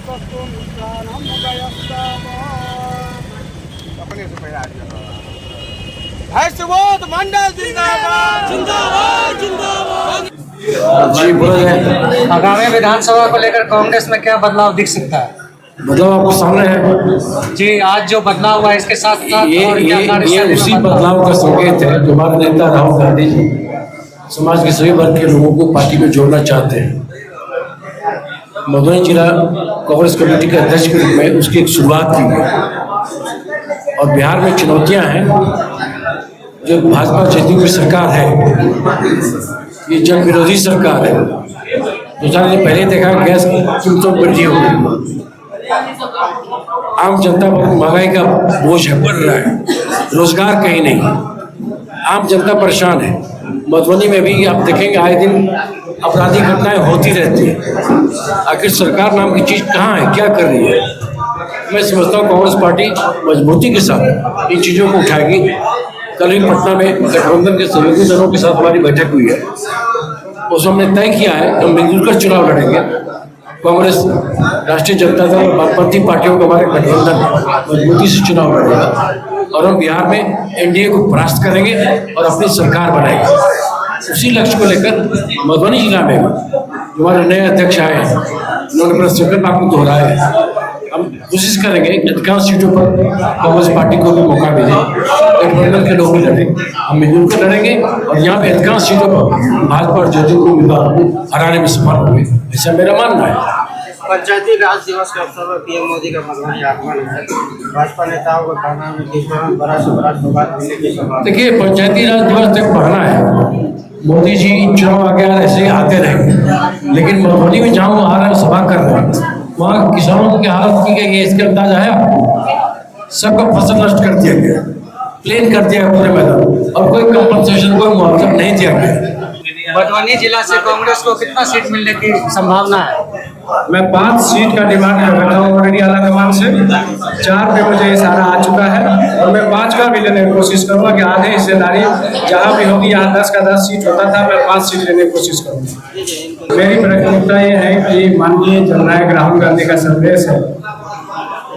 मंडल जिंदाबाद जिंदाबाद जिंदाबाद। जी बोले। आगामी विधानसभा को लेकर कांग्रेस में क्या बदलाव दिख सकता है? बदलाव आपको सामने है जी, आज जो बदलाव हुआ इसके साथ साथ ये उसी बदलाव का संकेत है जो हमारे नेता राहुल गांधी जी समाज के सभी वर्ग के लोगों को पार्टी में जोड़ना चाहते हैं। मधुबनी जिला कांग्रेस कमेटी के अध्यक्ष के रूप में उसकी एक शुरुआत की गई और बिहार में चुनौतियां हैं। जो भाजपा जदयू की सरकार है ये जन विरोधी सरकार है। 2 साल पहले देखा गैस की कीमतों में वृद्धि हो गई, आम जनता पर महंगाई का बोझ है, बढ़ रहा है, रोजगार कहीं नहीं, आम जनता परेशान है। मधुबनी में भी आप देखेंगे आए दिन आपराधिक घटनाएं होती रहती है। आखिर सरकार नाम की चीज कहाँ है, क्या कर रही है? मैं समझता हूँ कांग्रेस पार्टी मजबूती के साथ इन चीज़ों को उठाएगी। कल ही पटना में गठबंधन के सहयोगी दलों के साथ हमारी बैठक हुई है, उसमें हमने तय किया है हम मिलजुल चुनाव लड़ेंगे। कांग्रेस, राष्ट्रीय जनता दल और वामपंथी पार्टियों का हमारे गठबंधन मजबूती से चुनाव लड़ेगा और हम बिहार में एनडीए को परास्त करेंगे और अपनी सरकार बनाएंगे। उसी लक्ष्य को लेकर मधुबनी जिला में हमारे नए अध्यक्ष आए हैं, उन्होंने अपना संकल्प आपको दोहराया है। हम कोशिश करेंगे कि अधिकांश सीटों पर कांग्रेस पार्टी को भी मौका मिले, गठबंधन के लोग भी लड़ें, हम मिलजुल कर लड़ेंगे और यहाँ पे अधिकांश सीटों पर भाजपा और जदयू को उम्मीदवार को हराने में सफल होंगे, ऐसा मेरा मानना है। पंचायती राज दिवस के अवसर पर पीएम मोदी का मधुबनी आगमन है। भाजपा नेताओं का कहना है कि इस दौरान बड़ा से बड़ा सौगात मिलने की संभावना। देखिए, पंचायती राज दिवस तक बढ़ना है। मोदी जी चुनाव आगे ऐसे ही आते रहेंगे, लेकिन मधुबनी में जहाँ वो आ रहे हैं सभा कर रहे हैं, वहाँ किसानों की हालत की गई है। इसका अंदाजा है आपको? सबका फसल नष्ट कर दिया गया, प्लेन कर दिया पूरे मैदान और कोई कंपनसेशन, कोई मुआवजा नहीं दिया गया। मधुबनी जिला से कांग्रेस को कितना सीट मिलने की संभावना है? मैं 5 सीट का डिमांड कर रहा हूँ ऑलरेडी आलाकमान से। 4 पे मुझे इशारा आ चुका है और मैं 5 का भी लेने की कोशिश करूँगा कि आधे हिस्सेदारी जहाँ भी होगी, यहाँ 10 का 10 सीट होता था, मैं 5 सीट लेने की कोशिश करूँगा। मेरी प्राथमिकता ये है कि माननीय जननायक राहुल गांधी का संदेश है,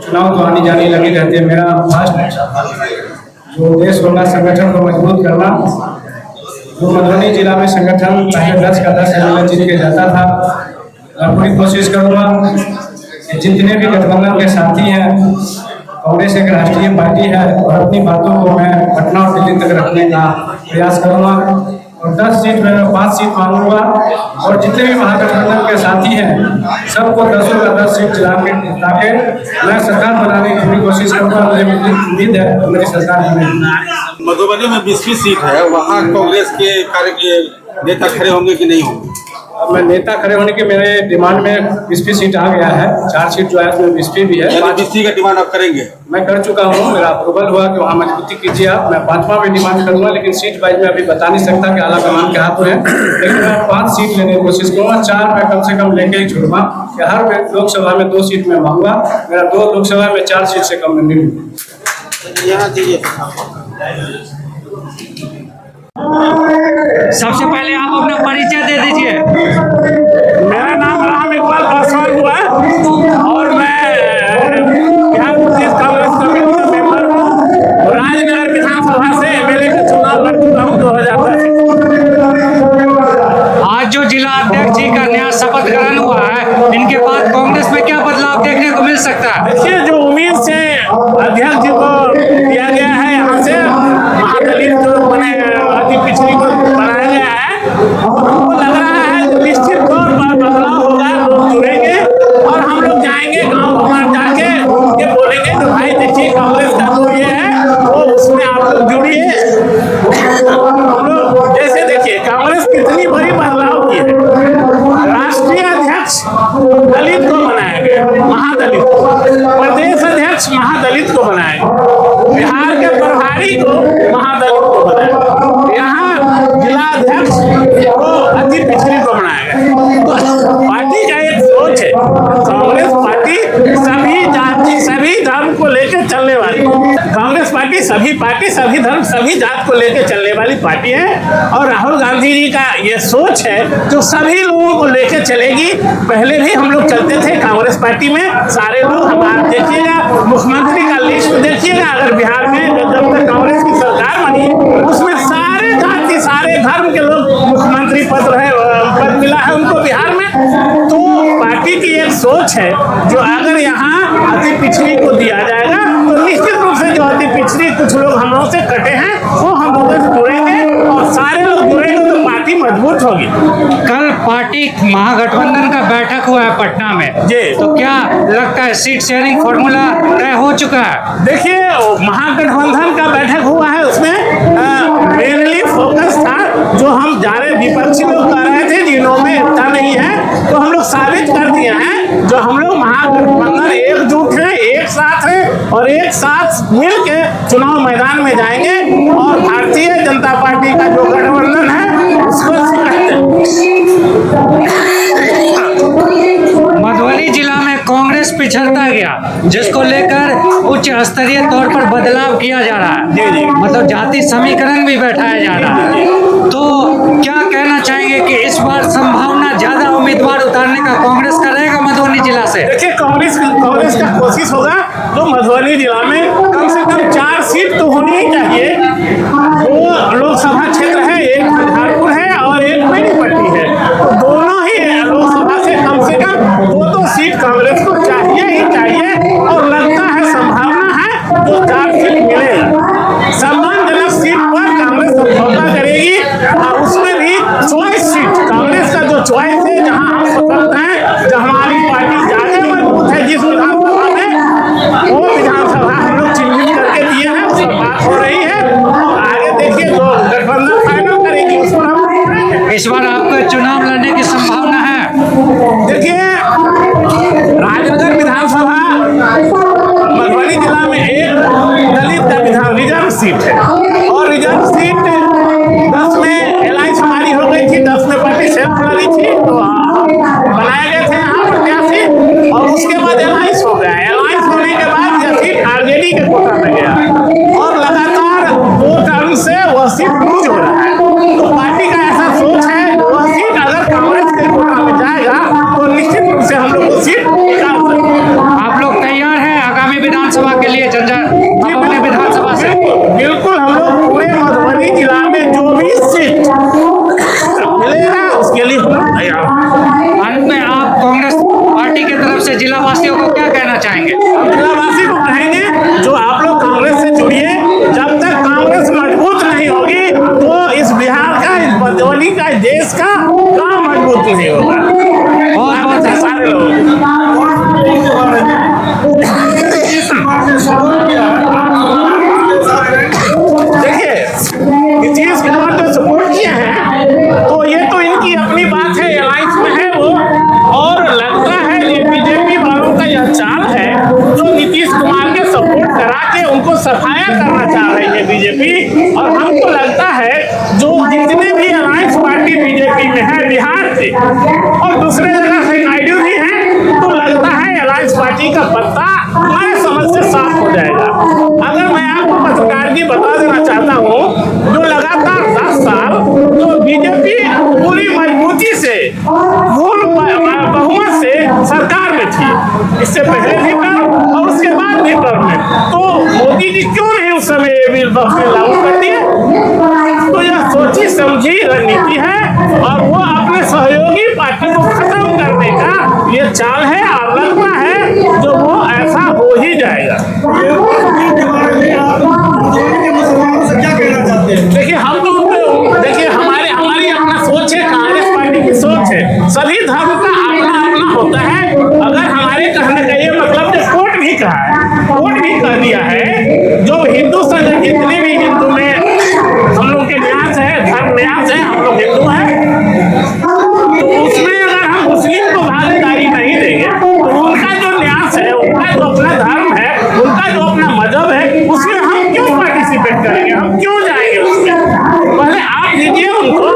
चुनाव तो आनी जानी लगी रहती है। मेरा फर्स्ट जो देश होगा संगठन को मजबूत करना। जो मधुबनी जिला में संगठन पहले 10 का 10 एमएलए जीत के जाता था, मैं पूरी कोशिश करूँगा कि जितने भी गठबंधन के साथी हैं, कांग्रेस एक राष्ट्रीय पार्टी है और अपनी बातों को मैं पटना और दिल्ली तक रखने का प्रयास करूँगा और 10 सीट में मैं 5 सीट मांगूंगा और जितने भी महागठबंधन के साथी हैं सबको 10 का 10 सीट दिला के ताकि मैं सरकार बनाने की पूरी कोशिश करूँगा। मुझे उम्मीद है मेरी सरकार बनेगी। मधुबनी में 20 सीट है, वहाँ कांग्रेस के नेता खड़े होंगे कि नहीं होंगे? मैं नेता खड़े होने के मेरे डिमांड में 20 सीट आ गया है। 4 सीट जो है उसमें 20 भी है। 20 का डिमांड आप करेंगे? मैं कर चुका हूँ, मेरा अप्रूवल हुआ कि वहाँ मजबूती कीजिए आप। मैं 5वां भी डिमांड करूँगा, लेकिन सीट वाइज में अभी बता नहीं सकता कि आला कमान के हाथ में है, लेकिन मैं 5 सीट लेने की कोशिश करूँगा। 4 मैं कम से कम लेके ही छोड़ूंगा कि हर लोकसभा में 2 सीट में मांगूंगा। मेरा 2 लोकसभा में 4 सीट से कम में नहीं मिलूंगा। यहाँ दीजिए। सबसे पहले आप अपना परिचय दे दीजिए। मेरा नाम राम इकबाल पासवान हुआ और मैं बिहार प्रदेश कांग्रेस कमेटी का मेंबर हूँ। राजनगर विधानसभा से एमएलए का चुनाव लड़ चुका हूँ 2022। आज जो जिला अध्यक्ष जी का नया शपथ ग्रहण हुआ है, इनके बाद कांग्रेस में क्या बदलाव देखने को मिल सकता है? देखिए, जो उम्मीद से अध्यक्ष जी को दिया गया है, यहाँ से महादलित जो बने अति पिछड़ी को बनाया गया है, हमको लग रहा है निश्चित तौर पर बदलाव होगा। लोग जुड़ेंगे और हम लोग जाएंगे गाँव हमारे जाके ये बोलेंगे तो भाई देखिए कांग्रेस का जो ये है वो उसमें आप लोग जुड़िए। हम लोग जैसे देखिए कांग्रेस कितनी बड़ी बदलाव की है। राष्ट्रीय अध्यक्ष दलित को बनाया गया, महादलित, प्रदेश अध्यक्ष महादलित को बनाया गया, बिहार के प्रभारी को महादलित को बनाया गया, यहाँ जिला अध्यक्ष को अति पिछड़ी को बनाया गया। पार्टी का एक सोच है, कांग्रेस पार्टी सभी जाति सभी धर्म को लेकर चलने वाली कांग्रेस पार्टी पार्टी सभी धर्म सभी जात को लेकर चलने वाली पार्टी है और राहुल गांधी जी का ये सोच है जो सभी लोगों को लेकर चलेगी। पहले भी हम लोग चलते थे कांग्रेस पार्टी में, सारे लोग हमारा देखिएगा मुख्यमंत्री का लिस्ट देखिएगा, अगर बिहार में जब तक कांग्रेस की सरकार बनी उसमें सारे जाति सारे धर्म के लोग मुख्यमंत्री पद मिला है उनको बिहार में। तो पार्टी की एक सोच है जो अगर यहाँ अति पिछड़ी को दिया जाएगा तो निश्चित रूप से जो अति पिछड़ी कुछ लोग हम लोग से कटे हैं वो हम लोगों से जुड़ेंगे और सारे लोग जुड़ेंगे तो पार्टी मजबूत होगी। कल पार्टी महागठबंधन का बैठक हुआ है पटना में जी, तो क्या लगता है सीट शेयरिंग फॉर्मूला तय हो चुका है? देखिए महागठबंधन का बैठक हुआ है, उसमें मेनली फोकस था जो हम जाने विपक्षी लोग कह रहे थे जिनों में एकता नहीं है, तो हम लोग साबित कर दिए हैं जो हम लोग महागठबंधन एकजुट है, एक साथ है और एक साथ मिल के चुनाव मैदान में जाएंगे और भारतीय जनता पार्टी का जो गठबंधन है उसको मधुबनी जिला में कांग्रेस पिछड़ता गया जिसको लेकर उच्च स्तरीय तौर पर बदलाव किया जा रहा है। जी। मतलब जाति समीकरण भी बैठाया जा रहा है, तो क्या कहना चाहेंगे कि इस बार संभावना ज्यादा उम्मीदवार उतारने का कांग्रेस का रहेगा मधुबनी जिला से? देखिए कांग्रेस का कोशिश होगा जो मधुबनी जिला में कम से कम 4 सीट तो होनी ही चाहिए। वो लोकसभा क्षेत्र है, एक झंझारपुर है और एक बेनीपट्टी है, तो दोनों ही लोकसभा से कम 2 सीट कांग्रेस को चाहिए ही चाहिए और लगता है संभावना है जो 4 सीट मिलेगा। सम्मानजनक सीट पर कांग्रेस समझौता करेगी और उसमें भी चॉइस सीट कांग्रेस का जो चॉइस है जहां हम स्वतंत्र हैं, जहां हमारी पार्टी ज्यादा मजबूत है जिस विधानसभा में वो विधानसभा हम लोग चिन्हित करके दिए हैं, उस पर बात हो रही है और आगे देखिए जो गठबंधन फाइनल करेगी उस पर हम इस बार आपका चुनाव लड़ने की संभावना है? देखिए राजनगर विधानसभा मधुबनी जिला में एक दलित का रिजर्व सीट है और रिजर्व सीट 10 में एलायंस हमारी हो गई थी, 10 में पार्टी सेल्फ लड़ी थी तो बनाए गए थे यहाँ प्रत्याशी और उसके बाद एलायंस हो गया। एलायंस होने के बाद यह सीट आरजेडी के कोटा में गया और लगातार 2 टर्म से वह सीट लूज हो रहा है। तो पार्टी का ऐसा सोच है वह सीट अगर कांग्रेस के कोटा में जाएगा तो निश्चित रूप से हम लोग को सीट निकाल सकते हैं। आप लोग तैयार हैं आगामी विधानसभा के लिए? अपने विधानसभा से बिल्कुल हम लोग पूरे मधुबनी जिला में जो भी सीट मिलेगा उसके लिए हम लोग तैयार हैं। अंत में आप कांग्रेस पार्टी की तरफ से जिला वासियों को क्या कहना चाहेंगे? जिलावासी को कहेंगे जो आप लोग कांग्रेस से जुड़िए, जब तक कांग्रेस मजबूत नहीं होगी तो इस बिहार का, इस मधुबनी का, इस देश का काम मजबूत नहीं होगा। बहुत सारे लोग देखिए नीतीश कुमार जो सपोर्ट किए हैं तो ये तो इनकी अपनी बात है, एलायंस में है वो, और लगता है ये बीजेपी वालों का यह चाल है जो नीतीश कुमार के सपोर्ट करा के उनको सफाया करना चाह रही है बीजेपी। और हमको लगता है जो जितने भी अलायंस पार्टी बीजेपी में है बिहार से और दूसरे जगह से नायडू भी हैं, तो लगता है अलायंस पार्टी का पत्ता हमारे समझ से साफ हो जाएगा। अगर मैं आपको पत्रकार जी बता देना चाहता हूँ जो लगातार 10 साल जो बीजेपी पूरी मजबूती से मूल बहुमत से सरकार में थी, इससे पहले भी टर्म और उसके बाद भी टर्म में, तो मोदी जी क्यों नहीं उस समय ये बिल लागू कर दिए? तो यह सोची समझी रणनीति है और वो अपने सहयोगी पार्टी को खत्म करने का ये चाल है और लगता है जो वो ऐसा हो ही जाएगा। देखिए हम तो देखिए हमारी अपना सोच है, कांग्रेस पार्टी की सोच है, सभी धर्म का अपना अपना होता है। अगर हमारे कहने का ये मतलब जो कोर्ट भी कहा है, कोर्ट भी कह दिया है जो हिंदू संघ जितने भी हिंदू में हम लोग के न्यास है, धर्म न्यास है, हम लोग हिंदू हैं, तो उसमें अगर हम मुस्लिम को भागीदारी नहीं देंगे तो उनका जो न्यास है, उनका जो अपना धर्म है, उनका जो अपना मजहब है, उसमें हम क्यों पार्टिसिपेट करेंगे, हम क्यों जाएंगे उसमें? पहले आप दीजिए उनको,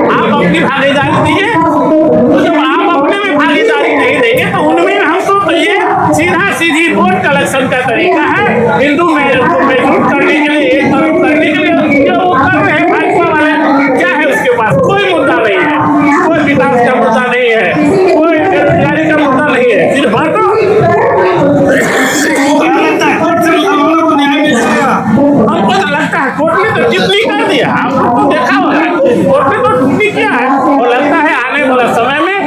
आप अपनी भागीदारी दीजिए, तो जब आप अपने में भागीदारी नहीं देंगे तो उनमें हमको तो ये सीधा सीधी वोट कलेक्शन का तरीका है, हिंदू में करने के लिए टिप्पणी कर दिया, आपको देखा होगा कोर्ट ने तो टिप्पणी किया है। और लगता है आने वाला समय में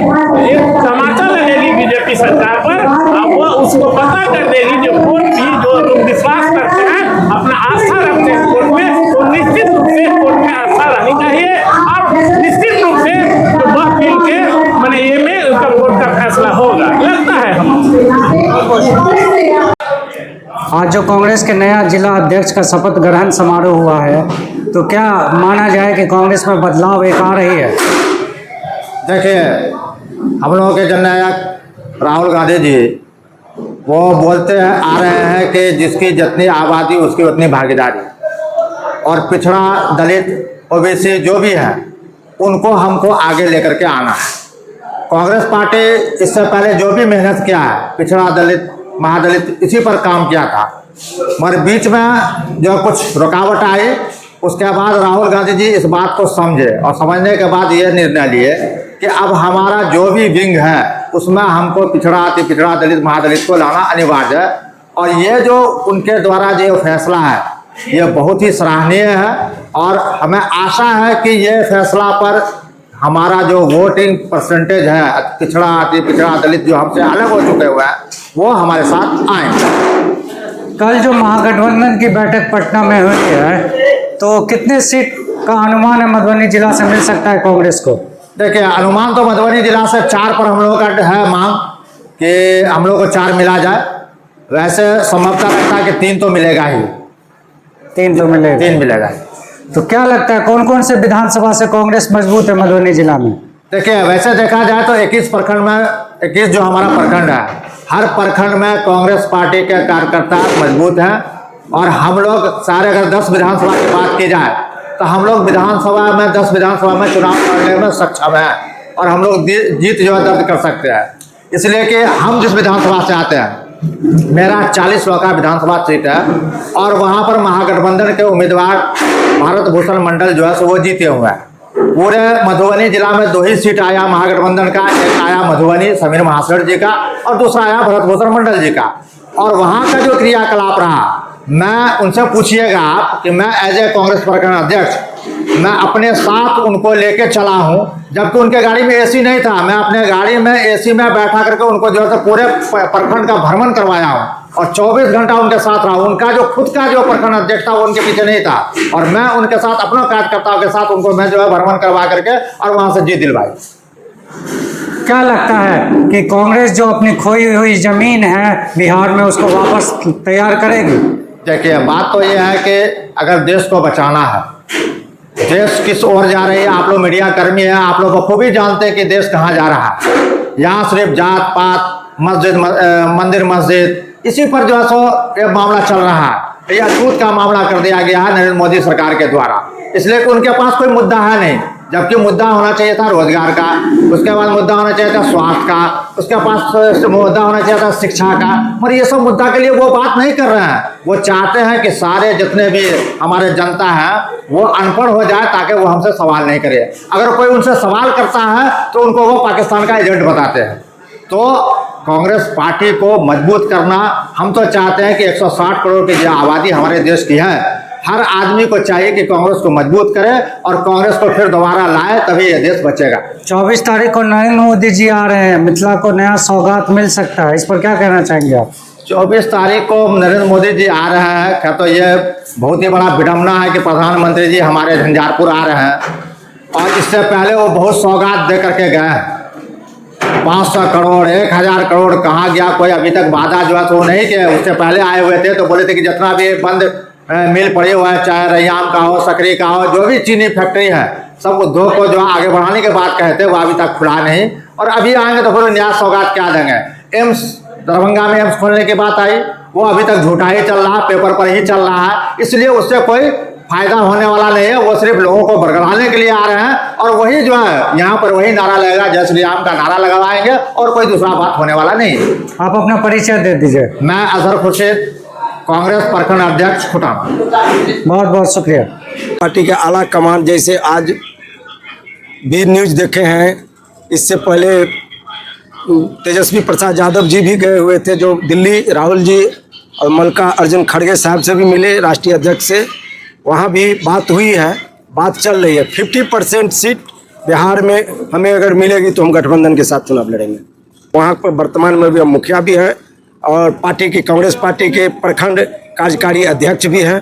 एक तमाचा लगेगी बीजेपी सरकार पर, अब वो उसको पता कर देगी जो कोर्ट भी जो लोग विश्वास करते हैं, अपना आस्था रखते हैं कोर्ट में, तो निश्चित रूप से कोर्ट में आस्था रहनी चाहिए और निश्चित रूप से जो वकील के मैंने ये में उनका कोर्ट का फैसला होगा, लगता है हम। आज जो कांग्रेस के नया जिला अध्यक्ष का शपथ ग्रहण समारोह हुआ है, तो क्या माना जाए कि कांग्रेस में बदलाव एक आ रही है? देखिए, हम लोगों के जननायक राहुल गांधी जी वो बोलते हैं आ रहे हैं कि जिसकी जितनी आबादी उसकी उतनी भागीदारी, और पिछड़ा दलित ओबीसी जो भी है उनको हमको आगे लेकर के आना है। कांग्रेस पार्टी इससे पहले जो भी मेहनत किया है, पिछड़ा दलित महादलित इसी पर काम किया था, मगर बीच में जो कुछ रुकावट आई, उसके बाद राहुल गांधी जी इस बात को समझे और समझने के बाद ये निर्णय लिए कि अब हमारा जो भी विंग है उसमें हमको पिछड़ा अति पिछड़ा दलित महादलित को लाना अनिवार्य है। और ये जो उनके द्वारा जो फैसला है ये बहुत ही सराहनीय है, और हमें आशा है कि ये फैसला पर हमारा जो वोटिंग परसेंटेज है पिछड़ा अति पिछड़ा दलित जो हमसे अलग हो चुके हुए हैं वो हमारे साथ आएंगे। कल जो महागठबंधन की बैठक पटना में हुई है, तो कितने सीट का अनुमान है मधुबनी जिला से मिल सकता है कांग्रेस को? देखिए, अनुमान तो मधुबनी जिला से 4 पर हम लोगों का है मांग कि हम लोग को 4 मिला जाए। वैसे संभवतः लगता है कि 3 तो मिलेगा ही, 3 तो मिलेगा, 3 मिलेगा। तो क्या लगता है कौन कौन से विधानसभा से कांग्रेस मजबूत है मधुबनी जिला में? देखिए, वैसे देखा जाए तो 21 प्रखंड में 21 जो हमारा प्रखंड है, हर प्रखंड में कांग्रेस पार्टी के कार्यकर्ता मजबूत हैं। और हम लोग सारे अगर 10 विधानसभा की बात की जाए तो हम लोग विधानसभा में 10 विधानसभा में चुनाव लड़ने में सक्षम हैं, और हम लोग जीत जो है दर्ज कर सकते हैं। इसलिए कि हम जिस विधानसभा से आते हैं, मेरा 40 का विधानसभा सीट है, और वहाँ पर महागठबंधन के उम्मीदवार भारत भूषण मंडल जो है सो वो जीते हुए हैं। पूरे मधुबनी जिला में 2 ही सीट आया महागठबंधन का, एक आया मधुबनी समीर महासेठ जी का और दूसरा आया भरत भूषण मंडल जी का। और वहाँ का जो क्रियाकलाप रहा, मैं उनसे पूछिएगा आप कि मैं एज ए कांग्रेस प्रखंड अध्यक्ष मैं अपने साथ उनको लेके चला हूँ, जबकि उनके गाड़ी में एसी नहीं था। मैं अपने गाड़ी में एसी में बैठा करके उनको जो है पूरे प्रखंड का भ्रमण करवाया हूँ, और 24 घंटा उनके साथ रहा। उनका जो खुद का जो प्रखंड अध्यक्ष था वो उनके पीछे नहीं था, और मैं उनके साथ अपना कार्यकर्ताओं के साथ उनको मैं जो है भ्रमण करवा करके और वहाँ से जीत दिलवाई। क्या लगता है कि कांग्रेस जो अपनी खोई हुई जमीन है बिहार में उसको वापस तैयार करेगी? देखिए, बात तो ये है कि अगर देश को बचाना है, देश किस ओर जा रही है, आप लोग मीडिया कर्मी हैं, आप लोग बखूबी जानते हैं कि देश कहाँ जा रहा है। यहाँ सिर्फ जात पात मस्जिद मंदिर मस्जिद इसी पर जो है सो ये मामला चल रहा है। यह छूत का मामला कर दिया गया है नरेंद्र मोदी सरकार के द्वारा, इसलिए कि उनके पास कोई मुद्दा है नहीं। जबकि मुद्दा होना चाहिए था रोजगार का, उसके बाद मुद्दा होना चाहिए था स्वास्थ्य का, उसके पास मुद्दा होना चाहिए था शिक्षा का, मगर ये सब मुद्दा के लिए वो बात नहीं कर रहे हैं। वो चाहते हैं कि सारे जितने भी हमारे जनता है वो अनपढ़ हो जाए ताकि वो हमसे सवाल नहीं करे। अगर कोई उनसे सवाल करता है तो उनको वो पाकिस्तान का एजेंट बताते हैं। तो कांग्रेस पार्टी को मजबूत करना, हम तो चाहते हैं कि 160 करोड़ की जो आबादी हमारे देश की है, हर आदमी को चाहिए कि कांग्रेस को मजबूत करे और कांग्रेस को फिर दोबारा लाए, तभी ये देश बचेगा। 24 तारीख को नरेंद्र मोदी जी आ रहे हैं, मिथिला को नया सौगात मिल सकता है, इस पर क्या कहना चाहेंगे आप? 24 तारीख को नरेंद्र मोदी जी आ रहे हैं, क्या तो ये बहुत ही बड़ा विडम्बना है कि प्रधानमंत्री जी हमारे झंझारपुर आ रहे हैं, और इससे पहले वो बहुत सौगात दे करके गए हैं। 500 करोड़ 1000 करोड़ कहाँ गया, कोई अभी तक वादा जो है तो नहीं किया। उससे पहले आए हुए थे तो बोले थे कि जितना भी बंद मिल पड़े हुआ है, चाहे रैयाम का हो, सकरी का हो, जो भी चीनी फैक्ट्री है, सब उद्योग को जो आगे बढ़ाने के बात कहते हैं वो अभी तक खुला नहीं। और अभी आएंगे तो फिर नया सौगात क्या देंगे। एम्स दरभंगा में एम्स खोलने की बात आई, वो अभी तक झूठा ही चल रहा है, पेपर पर ही चल रहा है, इसलिए उससे कोई फायदा होने वाला नहीं है। वो सिर्फ लोगों को बरगलाने के लिए आ रहे हैं, और वही जो है यहाँ पर वही नारा लगेगा, जय श्री राम का नारा लगवाएंगे, और कोई दूसरा बात होने वाला नहीं। आप अपना परिचय दे दीजिए। मैं अजहर खुर्शीद, कांग्रेस प्रखंड अध्यक्ष खुटान। बहुत बहुत शुक्रिया। पार्टी के आला कमान, जैसे आज भी न्यूज़ देखे हैं, इससे पहले तेजस्वी प्रसाद यादव जी भी गए हुए थे जो दिल्ली, राहुल जी और मल्लिकार्जुन खड़गे साहब से भी मिले, राष्ट्रीय अध्यक्ष से। वहाँ भी बात हुई है, बात चल रही है। 50% सीट बिहार में हमें अगर मिलेगी तो हम गठबंधन के साथ चुनाव लड़ेंगे। वहाँ पर वर्तमान में भी हम मुखिया भी हैं और पार्टी की, कांग्रेस पार्टी के प्रखंड कार्यकारी अध्यक्ष भी हैं।